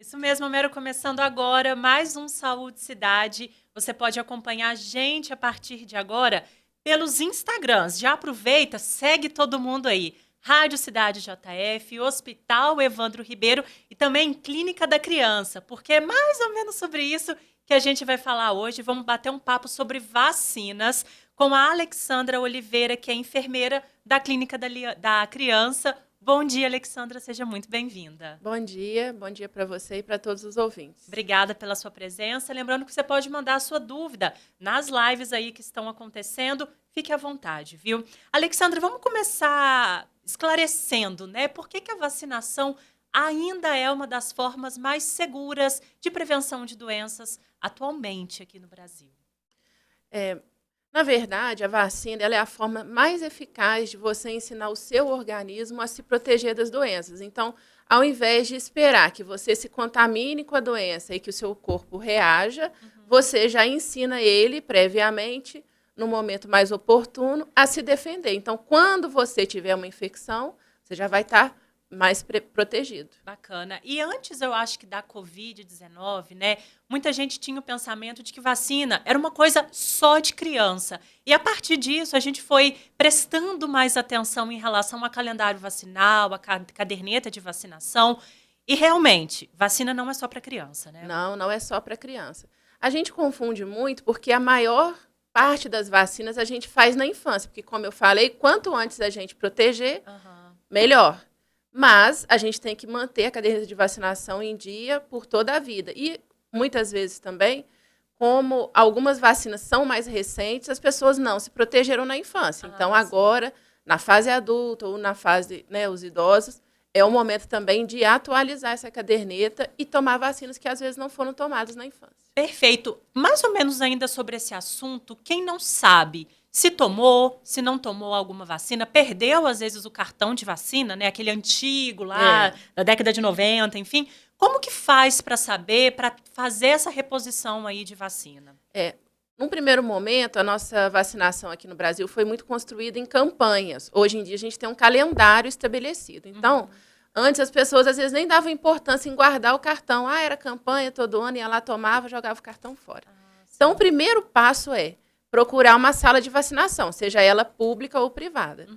Isso mesmo, Mero, começando agora mais um Saúde Cidade. Você pode acompanhar a gente a partir de agora pelos Instagrams. Já aproveita, segue todo mundo aí. Rádio Cidade JF, Hospital Evandro Ribeiro e também Clínica da Criança, porque é mais ou menos sobre isso que a gente vai falar hoje. Vamos bater um papo sobre vacinas com a Alexandra Oliveira, que é enfermeira da Clínica da Criança. Bom dia, Alexandra, seja muito bem-vinda. Bom dia para você e para todos os ouvintes. Obrigada pela sua presença. Lembrando que você pode mandar a sua dúvida nas lives aí que estão acontecendo. Fique à vontade, viu? Alexandra, vamos começar esclarecendo, né? Por que a vacinação ainda é uma das formas mais seguras de prevenção de doenças atualmente aqui no Brasil? É, Na verdade, a vacina ela é a forma mais eficaz de você ensinar o seu organismo a se proteger das doenças. Então, ao invés de esperar que você se contamine com a doença e que o seu corpo reaja, você já ensina ele previamente, no momento mais oportuno, a se defender. Então, quando você tiver uma infecção, você já vai estar mais protegido. Bacana. E antes, eu acho que da Covid-19, né? Muita gente tinha o pensamento de que vacina era uma coisa só de criança. E a partir disso, a gente foi prestando mais atenção em relação ao calendário vacinal, a caderneta de vacinação. E realmente, vacina não é só para criança, né? Não, não é só para criança. A gente confunde muito porque a maior parte das vacinas a gente faz na infância, porque como eu falei, quanto antes a gente proteger, Aham. melhor. Mas a gente tem que manter a caderneta de vacinação em dia por toda a vida. E muitas vezes também, como algumas vacinas são mais recentes, as pessoas não se protegeram na infância. Então Sim. agora, na fase adulta ou na fase, né, os idosos, é o momento também de atualizar essa caderneta e tomar vacinas que às vezes não foram tomadas na infância. Perfeito. Mais ou menos ainda sobre esse assunto, quem não sabe se tomou, se não tomou alguma vacina, perdeu às vezes o cartão de vacina, né? Aquele antigo lá É, da década de 90, enfim. Como que faz para saber, para fazer essa reposição aí de vacina? é. Num primeiro momento, a nossa vacinação aqui no Brasil foi muito construída em campanhas. Hoje em dia, a gente tem um calendário estabelecido. Então, antes as pessoas às vezes nem davam importância em guardar o cartão. Ah, era campanha todo ano, ia lá, tomava, jogava o cartão fora. Então, o Sim. primeiro passo é procurar uma sala de vacinação, seja ela pública ou privada.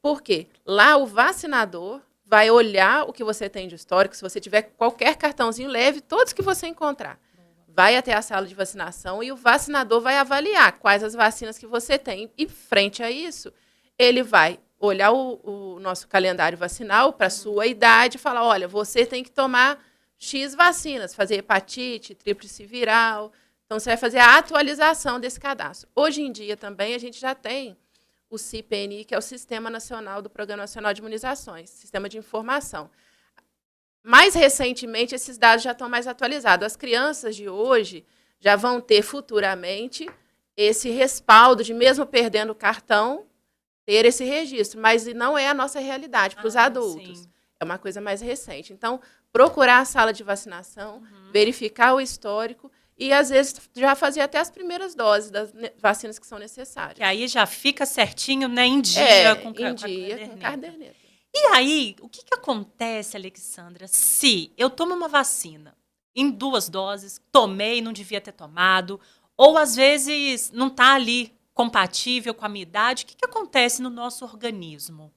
Por quê? Lá o vacinador vai olhar o que você tem de histórico. Se você tiver qualquer cartãozinho, leve todos que você encontrar. Vai até a sala de vacinação e o vacinador vai avaliar quais as vacinas que você tem. E, frente a isso, ele vai olhar o nosso calendário vacinal para a sua idade e falar, olha, você tem que tomar X vacinas, fazer hepatite, tríplice viral. Então, você vai fazer a atualização desse cadastro. Hoje em dia, também, a gente já tem o CIPNI, que é o Sistema Nacional do Programa Nacional de Imunizações, Sistema de Informação. Mais recentemente, esses dados já estão mais atualizados. As crianças de hoje já vão ter futuramente esse respaldo de, mesmo perdendo o cartão, ter esse registro. Mas não é a nossa realidade para os adultos. Sim. É uma coisa mais recente. Então, procurar a sala de vacinação, verificar o histórico e, às vezes, já fazer até as primeiras doses das vacinas que são necessárias. Que aí já fica certinho, né, em dia Em com a dia, com caderneta. caderneta. E aí, o que acontece, Alexandra, se eu tomo uma vacina em 2 doses, tomei, não devia ter tomado, ou às vezes não está ali compatível com a minha idade, o que acontece no nosso organismo?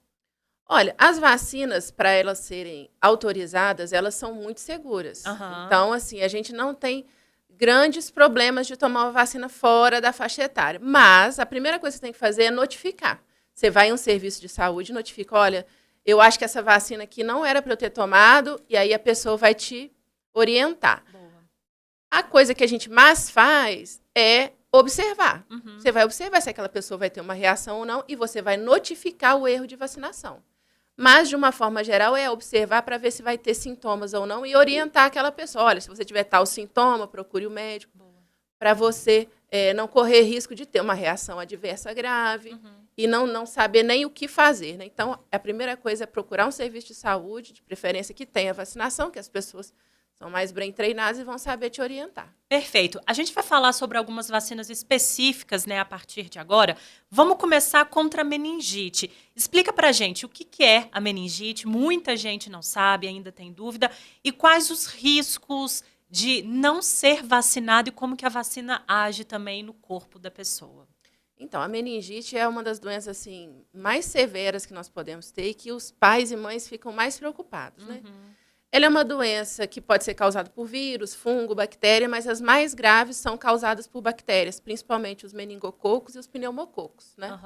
Olha, as vacinas, para elas serem autorizadas, elas são muito seguras. Aham. Então, assim, a gente não tem grandes problemas de tomar uma vacina fora da faixa etária. Mas a primeira coisa que você tem que fazer é notificar. Você vai em um serviço de saúde e notifica, olha, eu acho que essa vacina aqui não era para eu ter tomado, e aí a pessoa vai te orientar. Boa. A coisa que a gente mais faz é observar. Uhum. Você vai observar se aquela pessoa vai ter uma reação ou não, e você vai notificar o erro de vacinação. Mas, de uma forma geral, é observar para ver se vai ter sintomas ou não e orientar aquela pessoa. Olha, se você tiver tal sintoma, procure o médico, Boa. para você não correr risco de ter uma reação adversa grave e não saber nem o que fazer. Né? Então, a primeira coisa é procurar um serviço de saúde, de preferência que tenha vacinação, que as pessoas São mais bem treinados e vão saber te orientar. Perfeito. A gente vai falar sobre algumas vacinas específicas, né, a partir de agora. Vamos começar contra a meningite. Explica pra gente o que é a meningite. Muita gente não sabe, ainda tem dúvida. E quais os riscos de não ser vacinado e como que a vacina age também no corpo da pessoa. Então, a meningite é uma das doenças assim, mais severas que nós podemos ter e que os pais e mães ficam mais preocupados, né? Ela é uma doença que pode ser causada por vírus, fungo, bactéria, mas as mais graves são causadas por bactérias, principalmente os meningococos e os pneumococos, né?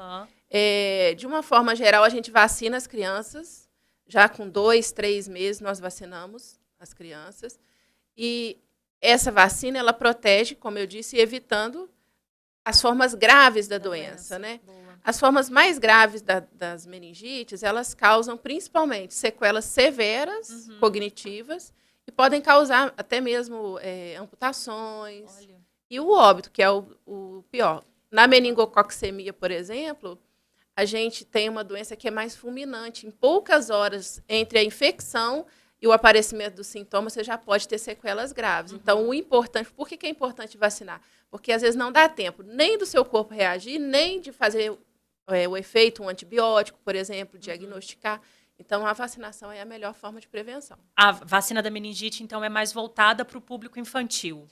De uma forma geral, a gente vacina as crianças, já com 2, 3 meses nós vacinamos as crianças. E essa vacina, ela protege, como eu disse, evitando as formas graves da doença, né? Boa. As formas mais graves das meningites, elas causam principalmente sequelas severas, cognitivas, e podem causar até mesmo amputações. Olha. E o óbito, que é o pior. Na meningococcemia, por exemplo, a gente tem uma doença que é mais fulminante. Em poucas horas entre a infecção e o aparecimento dos sintomas, você já pode ter sequelas graves. Então, o importante... Por que é importante vacinar? Porque, às vezes, não dá tempo nem do seu corpo reagir, nem de fazer o efeito, um antibiótico, por exemplo, diagnosticar. Então, a vacinação é a melhor forma de prevenção. A vacina da meningite, então, é mais voltada para o público infantil?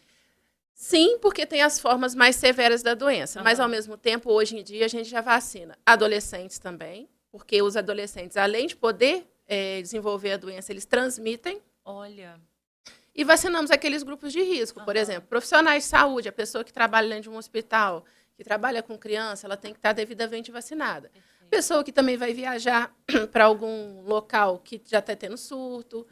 Sim, porque tem as formas mais severas da doença. Mas, ao mesmo tempo, hoje em dia, a gente já vacina adolescentes também, porque os adolescentes, além de poder desenvolver a doença, eles transmitem. Olha. E vacinamos aqueles grupos de risco, por exemplo, profissionais de saúde, a pessoa que trabalha dentro de um hospital, que trabalha com criança, ela tem que estar devidamente vacinada. Perfeito. Pessoa que também vai viajar para algum local que já está tendo surto.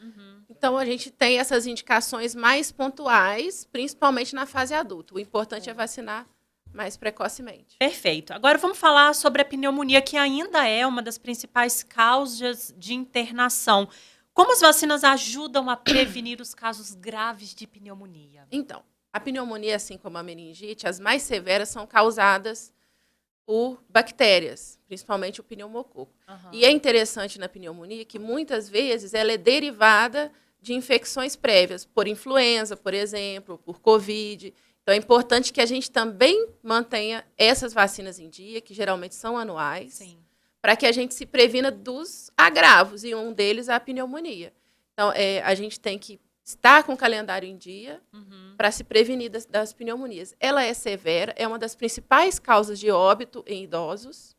Então, a gente tem essas indicações mais pontuais, principalmente na fase adulta. O importante é vacinar mais precocemente. Perfeito. Agora vamos falar sobre a pneumonia, que ainda é uma das principais causas de internação. Como as vacinas ajudam a prevenir os casos graves de pneumonia? Então, a pneumonia, assim como a meningite, as mais severas são causadas por bactérias, principalmente o pneumococo. E é interessante na pneumonia que muitas vezes ela é derivada de infecções prévias, por influenza, por exemplo, por Covid. Então, é importante que a gente também mantenha essas vacinas em dia, que geralmente são anuais, para que a gente se previna dos agravos, e um deles é a pneumonia. Então, a gente tem que estar com o calendário em dia para se prevenir das pneumonias. Ela é severa, é uma das principais causas de óbito em idosos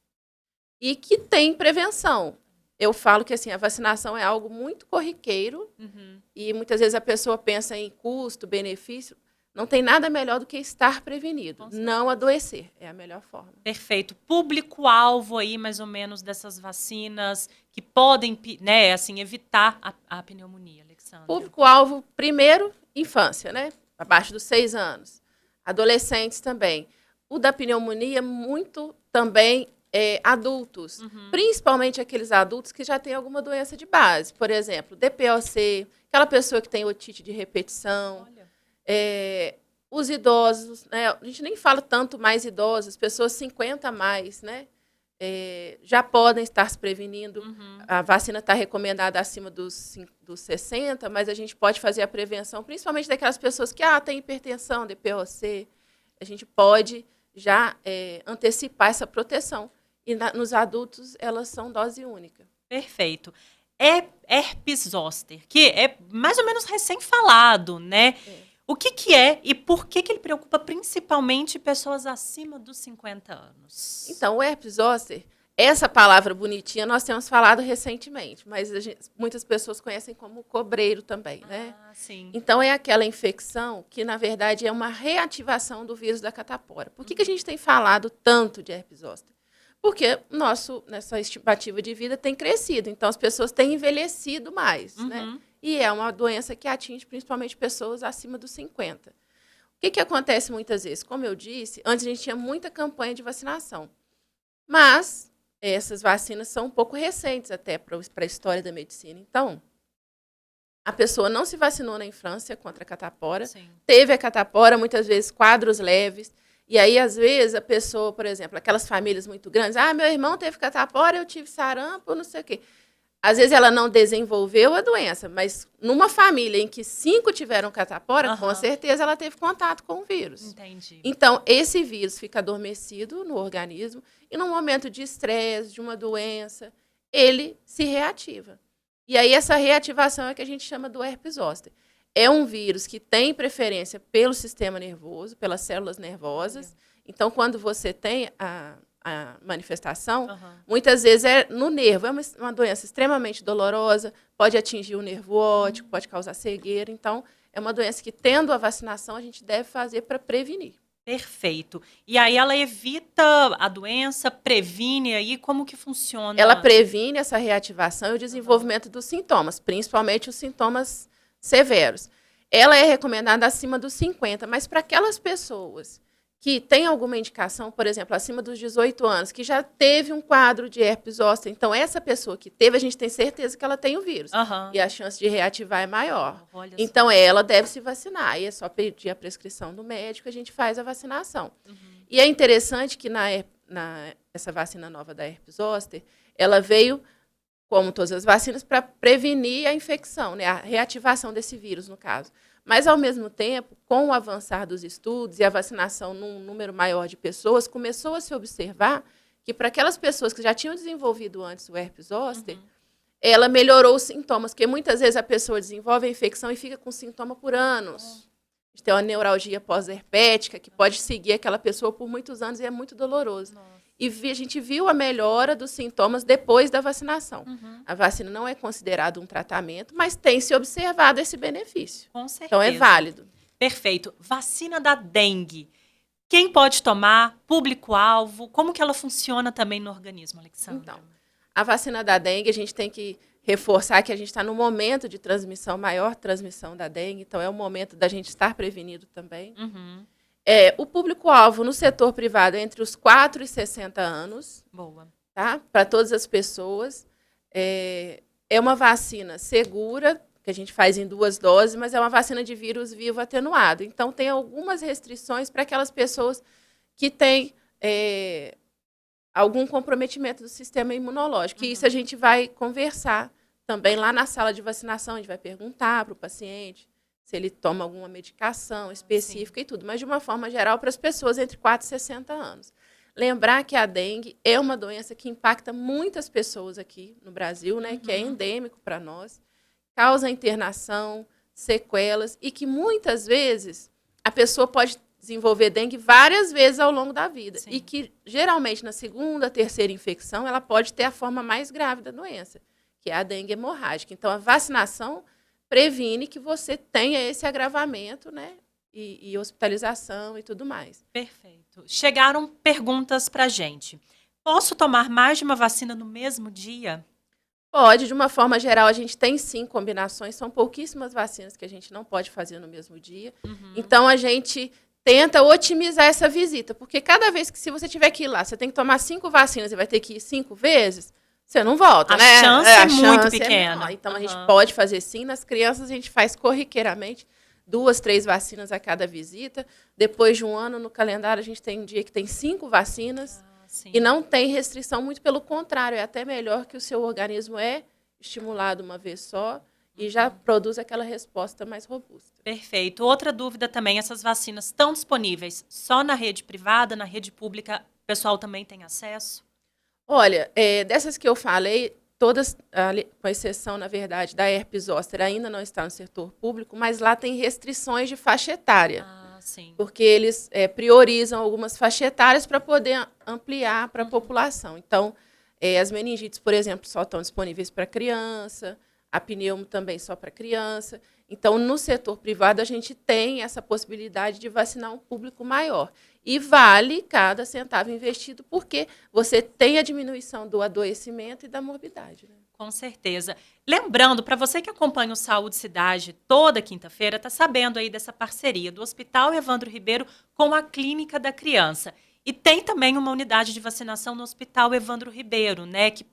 e que tem prevenção. Eu falo que assim, a vacinação é algo muito corriqueiro e muitas vezes a pessoa pensa em custo, benefício. Não tem nada melhor do que estar prevenido, não adoecer, é a melhor forma. Perfeito. Público-alvo aí, mais ou menos, dessas vacinas que podem, né, assim, evitar a pneumonia, Alexandra? Público-alvo, primeiro, infância, né? Abaixo dos 6 anos. Adolescentes também. O da pneumonia, muito também adultos, principalmente aqueles adultos que já têm alguma doença de base. Por exemplo, DPOC, aquela pessoa que tem otite de repetição. Olha. Os idosos, né? A gente nem fala tanto mais idosos, pessoas 50 a mais, né? Já podem estar se prevenindo. A vacina está recomendada acima dos 60, mas a gente pode fazer a prevenção, principalmente daquelas pessoas que têm hipertensão, DPOC. A gente pode já antecipar essa proteção. E nos adultos, elas são dose única. Perfeito. Herpes zoster, que é mais ou menos recém-falado, né? O que é e por que ele preocupa principalmente pessoas acima dos 50 anos? Então, o herpes zoster, essa palavra bonitinha nós temos falado recentemente, mas muitas pessoas conhecem como cobreiro também, né? Sim. Então, é aquela infecção que, na verdade, é uma reativação do vírus da catapora. Por que a gente tem falado tanto de herpes zoster? Porque nossa estimativa de vida tem crescido, então as pessoas têm envelhecido mais, né? E é uma doença que atinge principalmente pessoas acima dos 50. O que acontece muitas vezes? Como eu disse, antes a gente tinha muita campanha de vacinação. Mas essas vacinas são um pouco recentes até para a história da medicina. Então, a pessoa não se vacinou na infância contra a catapora, teve a catapora, muitas vezes quadros leves. E aí, às vezes, a pessoa, por exemplo, aquelas famílias muito grandes, meu irmão teve catapora, eu tive sarampo, não sei o quê. Às vezes ela não desenvolveu a doença, mas numa família em que 5 tiveram catapora, com certeza ela teve contato com o vírus. Entendi. Então, esse vírus fica adormecido no organismo e no momento de estresse, de uma doença, ele se reativa. E aí essa reativação é que a gente chama do herpes zoster. É um vírus que tem preferência pelo sistema nervoso, pelas células nervosas. Então, quando você tem a manifestação, muitas vezes é no nervo. É uma doença extremamente dolorosa, pode atingir o nervo óptico, pode causar cegueira. Então, é uma doença que, tendo a vacinação, a gente deve fazer para prevenir. Perfeito. E aí ela evita a doença, previne aí, como que funciona? Ela previne essa reativação e o desenvolvimento dos sintomas, principalmente os sintomas severos. Ela é recomendada acima dos 50, mas para aquelas pessoas que têm alguma indicação, por exemplo, acima dos 18 anos, que já teve um quadro de herpes zoster, então essa pessoa que teve, a gente tem certeza que ela tem o vírus. E a chance de reativar é maior. Então, ela deve se vacinar. E é só pedir a prescrição do médico, a gente faz a vacinação. E é interessante que essa vacina nova da herpes zoster, ela veio, como todas as vacinas, para prevenir a infecção, né? A reativação desse vírus, no caso. Mas, ao mesmo tempo, com o avançar dos estudos e a vacinação num número maior de pessoas, começou a se observar que, para aquelas pessoas que já tinham desenvolvido antes o herpes zoster, ela melhorou os sintomas, porque muitas vezes a pessoa desenvolve a infecção e fica com sintoma por anos. A gente tem uma neuralgia pós-herpética que pode seguir aquela pessoa por muitos anos e é muito doloroso. E a gente viu a melhora dos sintomas depois da vacinação. A vacina não é considerada um tratamento, mas tem se observado esse benefício. Com certeza. Então, é válido. Perfeito. Vacina da dengue. Quem pode tomar? Público-alvo? Como que ela funciona também no organismo, Alexandra? Então, a vacina da dengue, a gente tem que reforçar que a gente está no momento de transmissão, maior transmissão da dengue. Então, é o momento da gente estar prevenido também. O público-alvo no setor privado é entre os 4 e 60 anos. Boa. Tá? Para todas as pessoas. É uma vacina segura, que a gente faz em 2 doses, mas é uma vacina de vírus vivo atenuado. Então, tem algumas restrições para aquelas pessoas que têm algum comprometimento do sistema imunológico. E isso a gente vai conversar também lá na sala de vacinação. A gente vai perguntar para o paciente se ele toma alguma medicação específica e tudo. Mas, de uma forma geral, para as pessoas entre 4 e 60 anos. Lembrar que a dengue é uma doença que impacta muitas pessoas aqui no Brasil, né, que é endêmico para nós, causa internação, sequelas, e que muitas vezes a pessoa pode desenvolver dengue várias vezes ao longo da vida. E que, geralmente, na segunda, terceira infecção, ela pode ter a forma mais grave da doença, que é a dengue hemorrágica. Então, a vacinação previne que você tenha esse agravamento, né? E hospitalização e tudo mais. Perfeito. Chegaram perguntas para a gente. Posso tomar mais de uma vacina no mesmo dia? Pode, de uma forma geral, a gente tem sim combinações, são pouquíssimas vacinas que a gente não pode fazer no mesmo dia. Então, a gente tenta otimizar essa visita, porque cada vez que, se você tiver que ir lá, você tem que tomar 5 vacinas e vai ter que ir 5 vezes, você não volta, né? A chance é muito pequena. Então, a gente pode fazer sim. Nas crianças, a gente faz corriqueiramente 2, 3 vacinas a cada visita. Depois de um ano, no calendário, a gente tem um dia que tem 5 vacinas. E não tem restrição, muito pelo contrário. É até melhor que o seu organismo é estimulado uma vez só e já produz aquela resposta mais robusta. Perfeito. Outra dúvida também, essas vacinas estão disponíveis só na rede privada, na rede pública, o pessoal também tem acesso? Olha, dessas que eu falei, todas, com exceção, na verdade, da herpes zoster, ainda não está no setor público, mas lá tem restrições de faixa etária. Sim. Porque eles priorizam algumas faixas etárias para poder ampliar para a população. Então, as meningites, por exemplo, só estão disponíveis para criança, a pneumo também só para criança. Então, no setor privado, a gente tem essa possibilidade de vacinar um público maior. E vale cada centavo investido, porque você tem a diminuição do adoecimento e da morbidade, né? Com certeza. Lembrando, para você que acompanha o Saúde Cidade toda quinta-feira, está sabendo aí dessa parceria do Hospital Evandro Ribeiro com a Clínica da Criança. E tem também uma unidade de vacinação no Hospital Evandro Ribeiro, né? Que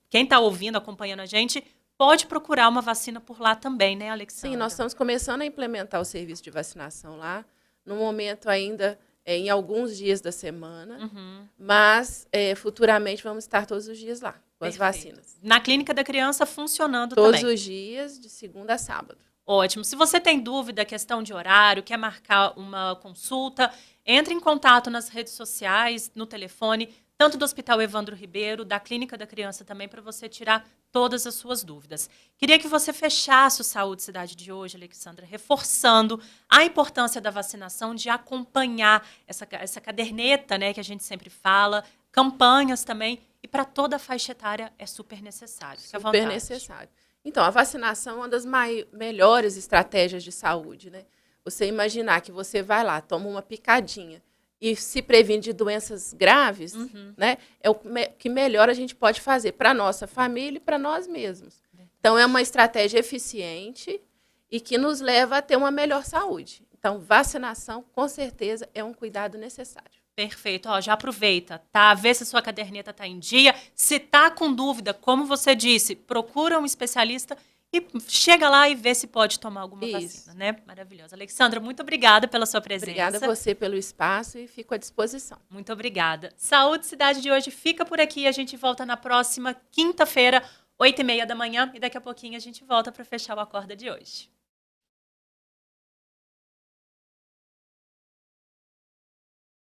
quem está ouvindo, acompanhando a gente, pode procurar uma vacina por lá também, né, Alexandra? Sim, nós estamos começando a implementar o serviço de vacinação lá. No momento ainda, em alguns dias da semana, mas futuramente vamos estar todos os dias lá, com as Perfeito. vacinas. Na Clínica da Criança funcionando Todos também. os dias, de segunda a sábado. Ótimo. Se você tem dúvida, questão de horário, quer marcar uma consulta, entre em contato nas redes sociais, no telefone, tanto do Hospital Evandro Ribeiro, da Clínica da Criança também, para você tirar todas as suas dúvidas. Queria que você fechasse o Saúde Cidade de hoje, Alexandra, reforçando a importância da vacinação, de acompanhar essa caderneta, né, que a gente sempre fala, campanhas também, e para toda a faixa etária é super necessário. Fique à vontade. Super necessário. Então, a vacinação é uma das melhores estratégias de saúde, né? Você imaginar que você vai lá, toma uma picadinha e se previne de doenças graves, né? É o que melhor a gente pode fazer para a nossa família e para nós mesmos. Então, é uma estratégia eficiente e que nos leva a ter uma melhor saúde. Então, vacinação, com certeza, é um cuidado necessário. Perfeito. Ó, já aproveita, tá? Vê se a sua caderneta tá em dia. Se tá com dúvida, como você disse, procura um especialista e chega lá e vê se pode tomar alguma vacina, né? Maravilhoso. Alexandra, muito obrigada pela sua presença. Obrigada a você pelo espaço e fico à disposição. Muito obrigada. Saúde Cidade de hoje fica por aqui. A gente volta na próxima quinta-feira, 8h30 da manhã. E daqui a pouquinho a gente volta para fechar o Acorda de hoje.